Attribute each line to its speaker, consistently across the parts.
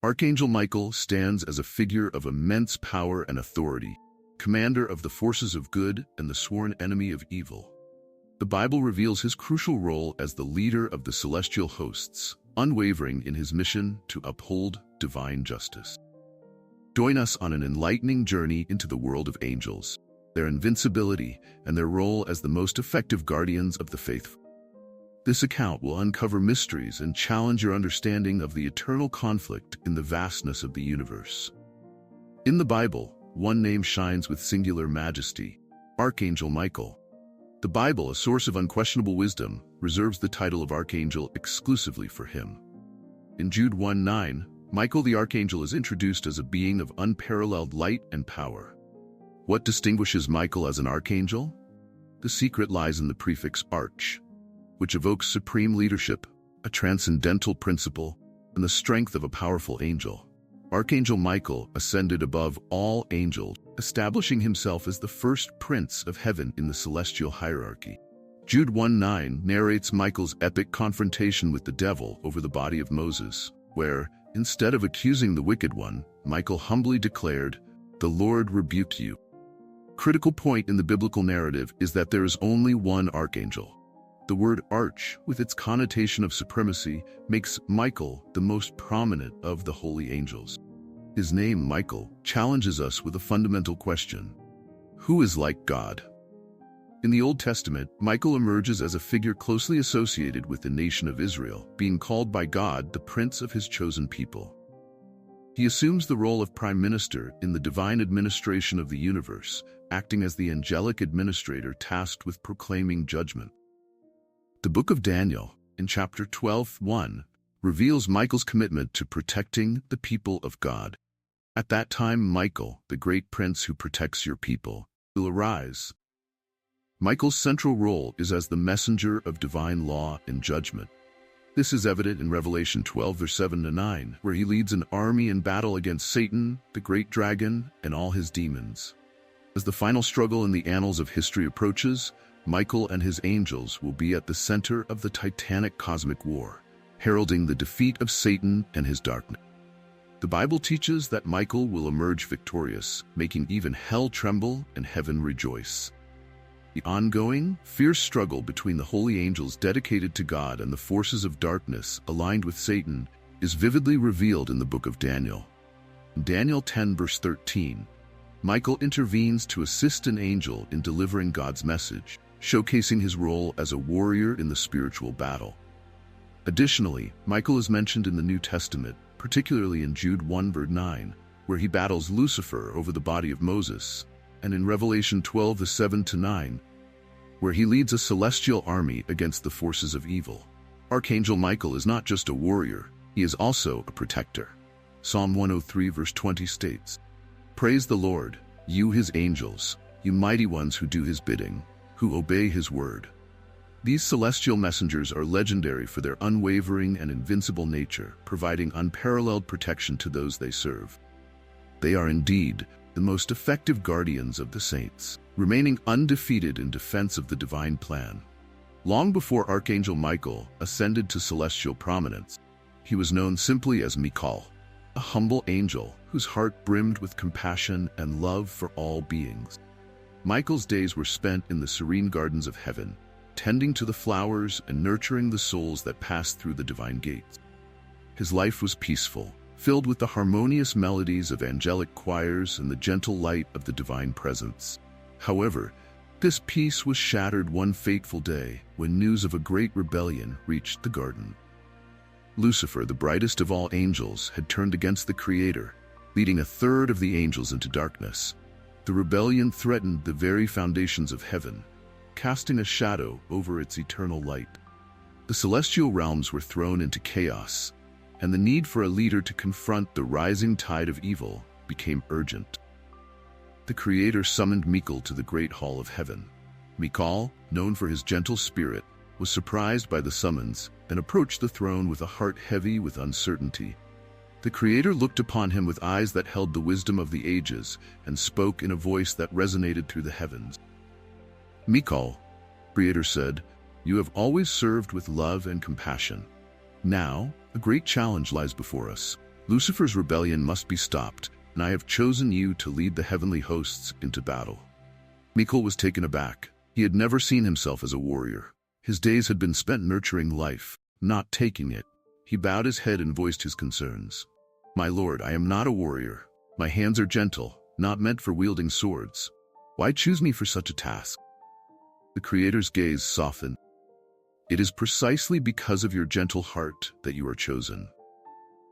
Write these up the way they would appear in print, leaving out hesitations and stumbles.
Speaker 1: Archangel Michael stands as a figure of immense power and authority, commander of the forces of good and the sworn enemy of evil. The Bible reveals his crucial role as the leader of the celestial hosts, unwavering in his mission to uphold divine justice. Join us on an enlightening journey into the world of angels, their invincibility, and their role as the most effective guardians of the faithful. This account will uncover mysteries and challenge your understanding of the eternal conflict in the vastness of the universe. In the Bible, one name shines with singular majesty: Archangel Michael. The Bible, a source of unquestionable wisdom, reserves the title of Archangel exclusively for him. In Jude 1:9, Michael the Archangel is introduced as a being of unparalleled light and power. What distinguishes Michael as an archangel? The secret lies in the prefix arch, which evokes supreme leadership, a transcendental principle, and the strength of a powerful angel. Archangel Michael ascended above all angels, establishing himself as the first prince of heaven in the celestial hierarchy. Jude 1:9 narrates Michael's epic confrontation with the devil over the body of Moses, where, instead of accusing the wicked one, Michael humbly declared, "The Lord rebuked you." Critical point in the biblical narrative is that there is only one archangel. The word arch, with its connotation of supremacy, makes Michael the most prominent of the holy angels. His name, Michael, challenges us with a fundamental question: who is like God? In the Old Testament, Michael emerges as a figure closely associated with the nation of Israel, being called by God the prince of his chosen people. He assumes the role of prime minister in the divine administration of the universe, acting as the angelic administrator tasked with proclaiming judgment. The book of Daniel, in chapter 12:1, reveals Michael's commitment to protecting the people of God. At that time, Michael, the great prince who protects your people, will arise. Michael's central role is as the messenger of divine law and judgment. This is evident in Revelation 12, verse 7-9, where he leads an army in battle against Satan, the great dragon, and all his demons. As the final struggle in the annals of history approaches, Michael and his angels will be at the center of the titanic cosmic war, heralding the defeat of Satan and his darkness. The Bible teaches that Michael will emerge victorious, making even hell tremble and heaven rejoice. The ongoing, fierce struggle between the holy angels dedicated to God and the forces of darkness aligned with Satan is vividly revealed in the book of Daniel. In Daniel 10, verse 13, Michael intervenes to assist an angel in delivering God's message, showcasing his role as a warrior in the spiritual battle. Additionally, Michael is mentioned in the New Testament, particularly in Jude 1, verse 9, where he battles Lucifer over the body of Moses, and in Revelation 12, verse 7-9, where he leads a celestial army against the forces of evil. Archangel Michael is not just a warrior, he is also a protector. Psalm 103, verse 20 states, "Praise the Lord, you his angels, you mighty ones who do his bidding, who obey his word." These celestial messengers are legendary for their unwavering and invincible nature, providing unparalleled protection to those they serve. They are indeed the most effective guardians of the saints, remaining undefeated in defense of the divine plan. Long before Archangel Michael ascended to celestial prominence, he was known simply as Michael, a humble angel whose heart brimmed with compassion and love for all beings. Michael's days were spent in the serene gardens of heaven, tending to the flowers and nurturing the souls that passed through the divine gates. His life was peaceful, filled with the harmonious melodies of angelic choirs and the gentle light of the divine presence. However, this peace was shattered one fateful day when news of a great rebellion reached the garden. Lucifer, the brightest of all angels, had turned against the Creator, leading a third of the angels into darkness. The rebellion threatened the very foundations of heaven, casting a shadow over its eternal light. The celestial realms were thrown into chaos, and the need for a leader to confront the rising tide of evil became urgent. The Creator summoned Michael to the great hall of heaven. Michael, known for his gentle spirit, was surprised by the summons and approached the throne with a heart heavy with uncertainty. The Creator looked upon him with eyes that held the wisdom of the ages and spoke in a voice that resonated through the heavens. "Michael," the Creator said, "you have always served with love and compassion. Now, a great challenge lies before us. Lucifer's rebellion must be stopped, and I have chosen you to lead the heavenly hosts into battle." Michael was taken aback. He had never seen himself as a warrior. His days had been spent nurturing life, not taking it. He bowed his head and voiced his concerns. "My lord, I am not a warrior. My hands are gentle, not meant for wielding swords. Why choose me for such a task?" The Creator's gaze softened. "It is precisely because of your gentle heart that you are chosen.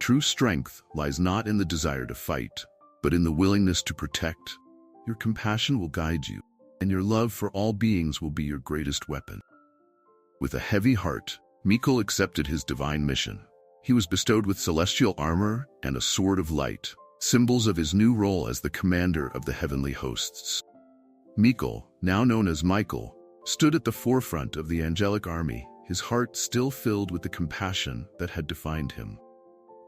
Speaker 1: True strength lies not in the desire to fight, but in the willingness to protect. Your compassion will guide you, and your love for all beings will be your greatest weapon." With a heavy heart, Michael accepted his divine mission. He was bestowed with celestial armor and a sword of light, symbols of his new role as the commander of the heavenly hosts. Michael, now known as Michael, stood at the forefront of the angelic army, his heart still filled with the compassion that had defined him.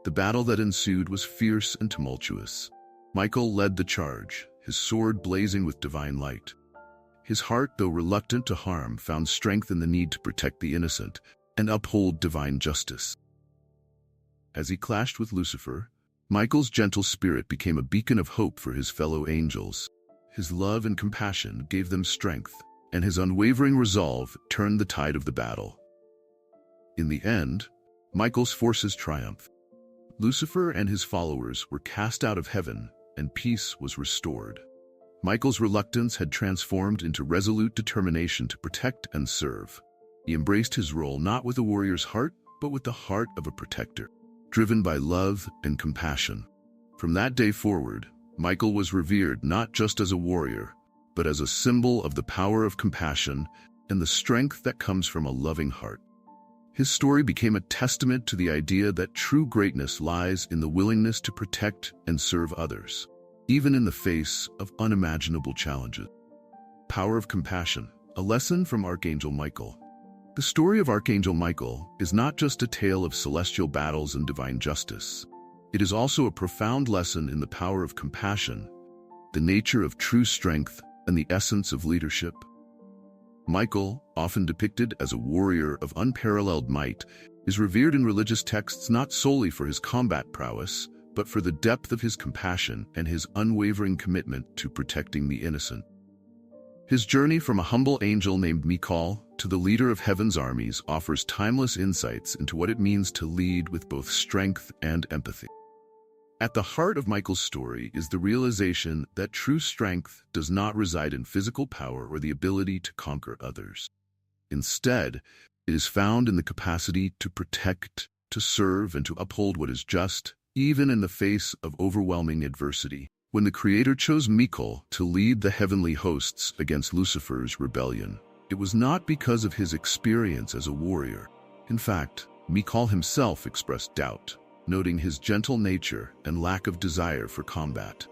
Speaker 1: The battle that ensued was fierce and tumultuous. Michael led the charge, his sword blazing with divine light. His heart, though reluctant to harm, found strength in the need to protect the innocent and uphold divine justice. As he clashed with Lucifer, Michael's gentle spirit became a beacon of hope for his fellow angels. His love and compassion gave them strength, and his unwavering resolve turned the tide of the battle. In the end, Michael's forces triumphed. Lucifer and his followers were cast out of heaven, and peace was restored. Michael's reluctance had transformed into resolute determination to protect and serve. He embraced his role not with a warrior's heart, but with the heart of a protector, driven by love and compassion. From that day forward, Michael was revered not just as a warrior, but as a symbol of the power of compassion and the strength that comes from a loving heart. His story became a testament to the idea that true greatness lies in the willingness to protect and serve others, even in the face of unimaginable challenges. Power of compassion, a lesson from Archangel Michael. The story of Archangel Michael is not just a tale of celestial battles and divine justice. It is also a profound lesson in the power of compassion, the nature of true strength, and the essence of leadership. Michael, often depicted as a warrior of unparalleled might, is revered in religious texts not solely for his combat prowess, but for the depth of his compassion and his unwavering commitment to protecting the innocent. His journey from a humble angel named Michael to the leader of heaven's armies offers timeless insights into what it means to lead with both strength and empathy. At the heart of Michael's story is the realization that true strength does not reside in physical power or the ability to conquer others. Instead, it is found in the capacity to protect, to serve, and to uphold what is just, even in the face of overwhelming adversity. When the Creator chose Michael to lead the heavenly hosts against Lucifer's rebellion, it was not because of his experience as a warrior. In fact, Michael himself expressed doubt, noting his gentle nature and lack of desire for combat.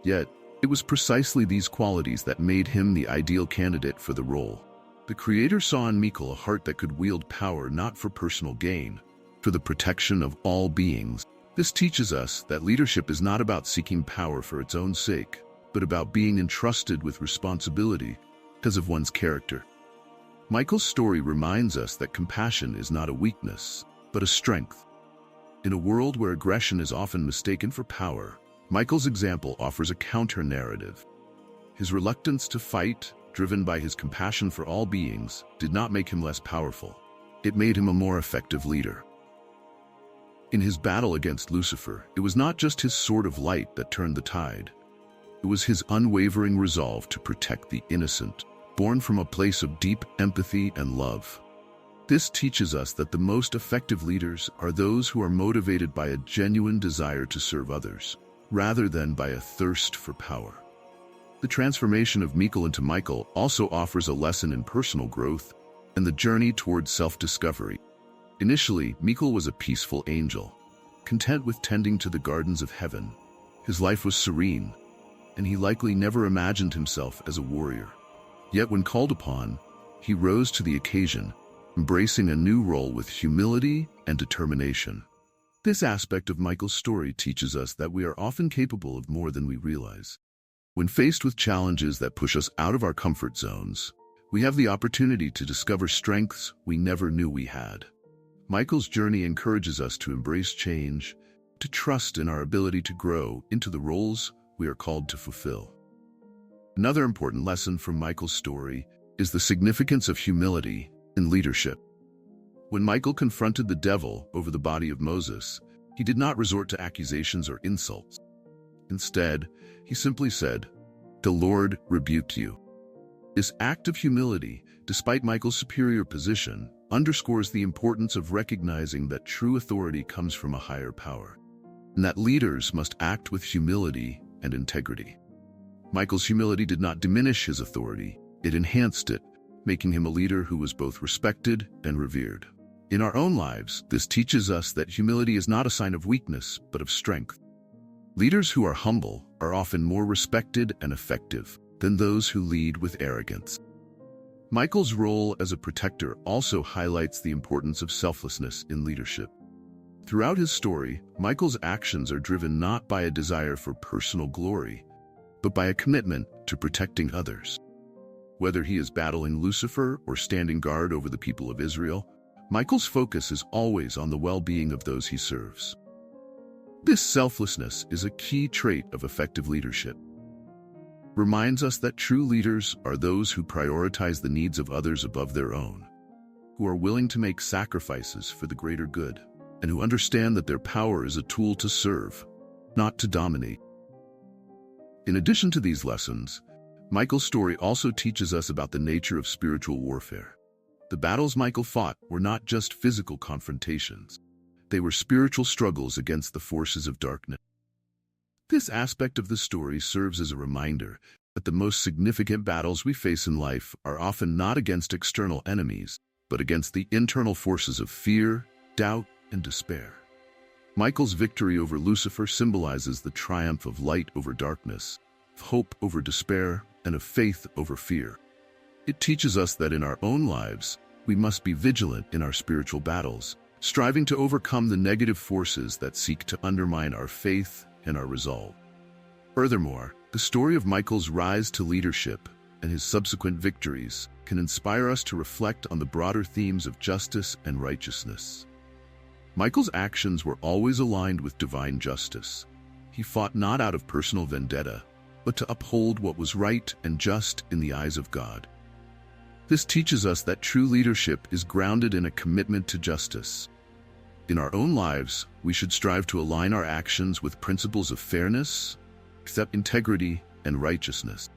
Speaker 1: Yet, it was precisely these qualities that made him the ideal candidate for the role. The Creator saw in Michael a heart that could wield power not for personal gain, for the protection of all beings. This teaches us that leadership is not about seeking power for its own sake, but about being entrusted with responsibility because of one's character. Michael's story reminds us that compassion is not a weakness, but a strength. In a world where aggression is often mistaken for power, Michael's example offers a counter-narrative. His reluctance to fight, driven by his compassion for all beings, did not make him less powerful. It made him a more effective leader. In his battle against Lucifer, it was not just his sword of light that turned the tide. It was his unwavering resolve to protect the innocent, born from a place of deep empathy and love. This teaches us that the most effective leaders are those who are motivated by a genuine desire to serve others, rather than by a thirst for power. The transformation of Michael into Michael also offers a lesson in personal growth and the journey towards self-discovery. Initially, Michael was a peaceful angel, content with tending to the gardens of heaven. His life was serene, and he likely never imagined himself as a warrior. Yet when called upon, he rose to the occasion, embracing a new role with humility and determination. This aspect of Michael's story teaches us that we are often capable of more than we realize. When faced with challenges that push us out of our comfort zones, we have the opportunity to discover strengths we never knew we had. Michael's journey encourages us to embrace change, to trust in our ability to grow into the roles we are called to fulfill. Another important lesson from Michal's story is the significance of humility in leadership. When Michal confronted the devil over the body of Moses, he did not resort to accusations or insults. Instead, he simply said, "The Lord rebuked you." This act of humility, despite Michal's superior position, underscores the importance of recognizing that true authority comes from a higher power, and that leaders must act with humility and integrity. Michal's humility did not diminish his authority, it enhanced it, making him a leader who was both respected and revered. In our own lives, this teaches us that humility is not a sign of weakness, but of strength. Leaders who are humble are often more respected and effective than those who lead with arrogance. Michal's role as a protector also highlights the importance of selflessness in leadership. Throughout his story, Michal's actions are driven not by a desire for personal glory, but by a commitment to protecting others. Whether he is battling Lucifer or standing guard over the people of Israel, Michal's focus is always on the well-being of those he serves. This selflessness is a key trait of effective leadership. Reminds us that true leaders are those who prioritize the needs of others above their own, who are willing to make sacrifices for the greater good, and who understand that their power is a tool to serve, not to dominate. In addition to these lessons, Michal's story also teaches us about the nature of spiritual warfare. The battles Michal fought were not just physical confrontations. They were spiritual struggles against the forces of darkness. This aspect of the story serves as a reminder that the most significant battles we face in life are often not against external enemies, but against the internal forces of fear, doubt, and despair. Michal's victory over Lucifer symbolizes the triumph of light over darkness, of hope over despair, and of faith over fear. It teaches us that in our own lives, we must be vigilant in our spiritual battles, striving to overcome the negative forces that seek to undermine our faith and our resolve. Furthermore, the story of Michal's rise to leadership and his subsequent victories can inspire us to reflect on the broader themes of justice and righteousness. Michal's actions were always aligned with divine justice. He fought not out of personal vendetta, but to uphold what was right and just in the eyes of God. This teaches us that true leadership is grounded in a commitment to justice. In our own lives, we should strive to align our actions with principles of fairness, integrity, and righteousness,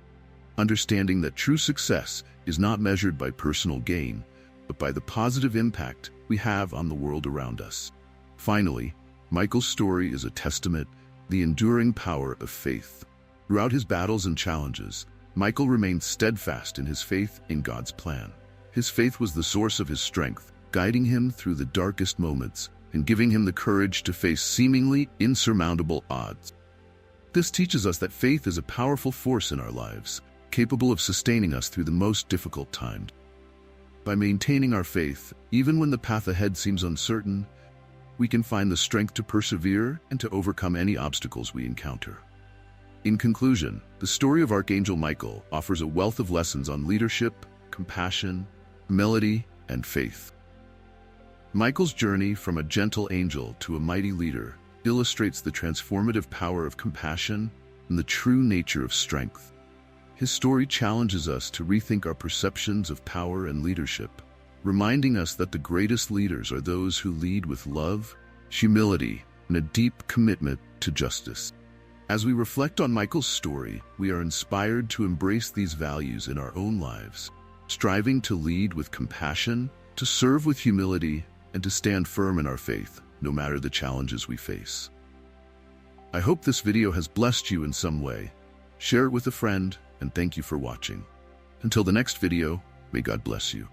Speaker 1: understanding that true success is not measured by personal gain, but by the positive impact we have on the world around us. Finally, Michal's story is a testament to the enduring power of faith. Throughout his battles and challenges, Michal remained steadfast in his faith in God's plan. His faith was the source of his strength, guiding him through the darkest moments and giving him the courage to face seemingly insurmountable odds. This teaches us that faith is a powerful force in our lives, capable of sustaining us through the most difficult times. By maintaining our faith, even when the path ahead seems uncertain, we can find the strength to persevere and to overcome any obstacles we encounter. In conclusion, the story of Archangel Michal offers a wealth of lessons on leadership, compassion, humility, and faith. Michal's journey from a gentle angel to a mighty leader illustrates the transformative power of compassion and the true nature of strength. His story challenges us to rethink our perceptions of power and leadership, reminding us that the greatest leaders are those who lead with love, humility, and a deep commitment to justice. As we reflect on Michal's story, we are inspired to embrace these values in our own lives, striving to lead with compassion, to serve with humility, and to stand firm in our faith, no matter the challenges we face. I hope this video has blessed you in some way. Share it with a friend, and thank you for watching. Until the next video, may God bless you.